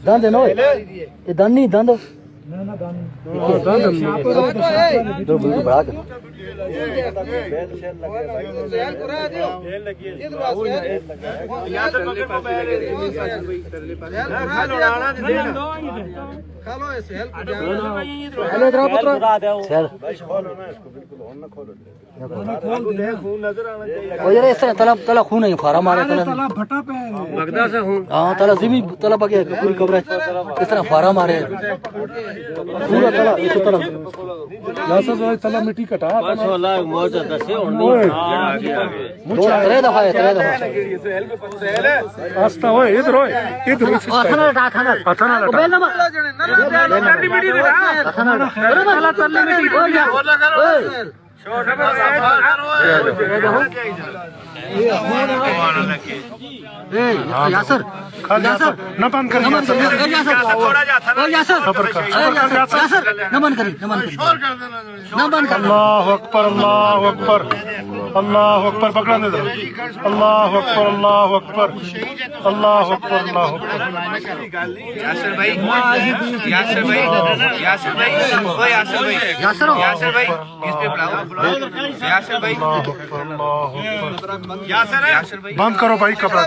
دند نو یہ دند نہیں دند بڑا اس طرح تلا خون ہے فارا مارے ہاں تلا زمین تلا پکے پوری قبر اس طرح فارا مارے پورا تلا اس طرح یاسر تلا مٹی کٹا ترے دفعہ آستا ہوئے ادھر ہوئے یاسر نہ بند کر اللہ اکبر اللہ اکبر اللہ اکبر پکڑا دے اللہ اکبر اللہ اکبر اللہ اکبر اللہ اکبر یاسر بھائی یاسر بھائی یاسر بھائی یاسر بھائی یاسر بھائی اس پہ بلاؤ یاسر بھائی یاسر بھائی بند کرو بھائی کپڑا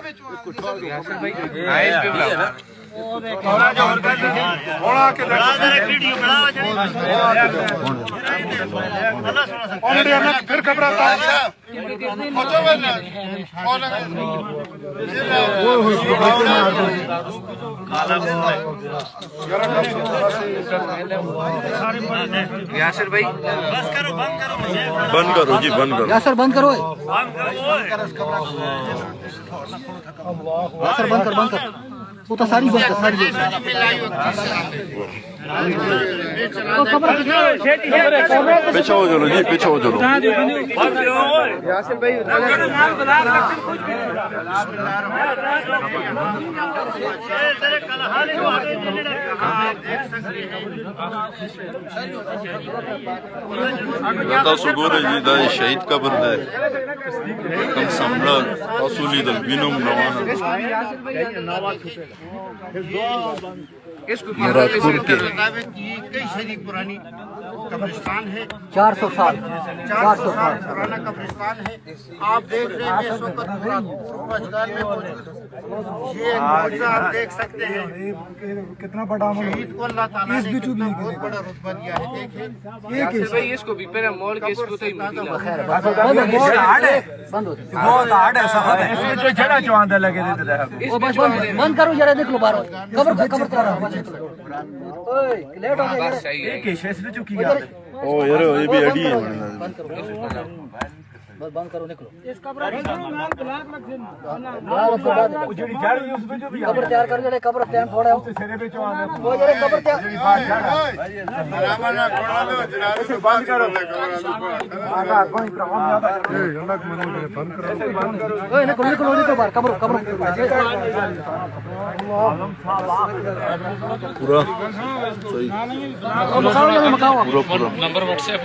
یاسر بھائی اس پہ بلاؤ پھر گھبراتا یاسر بھائی بند کرو جی بند کرو یاسر بند کرو یاسر بند کر وہ تو ساری بند کر پیچھے ہو چلو جی پیچھے ہو چلو یاسر بھائی سگور جی دا شہید قبر دے کم سمڑا اصولی دل بینم نوانا کئی شریک پرانی قبرستان ہے 400 سال پرانا قبرستان ہے آپ دیکھ رہے ہیں اس وقت پورا میدان میں موجود یہ معجزہ آپ دیکھ سکتے ہیں کتنا بڑا شہید کو اللہ تعالیٰ نے کتنا بہت بڑا رتبہ دیا ہے دیکھیں یاسر بھائی اس کو بھی پہلے موڑ کے اس کو تو ہی بہت ہارڈ ہے سخت ہے اس میں جو جڑا چواندہ لگے دیتے بند کرو ذرا دیکھ لو باہر قبر لیٹ ہو گیا ایک ہی شیش نے چکی گیا او یار یہ بھی اڈی ہے بس بند کرو نکلو قبر تیار کر جڑے قبر ٹائم تھوڑا ہے وہ جڑے قبر تیار بند کرو نکلو باہر قبر پورا صحیح مکاؤ پورا نمبر واٹس ایپ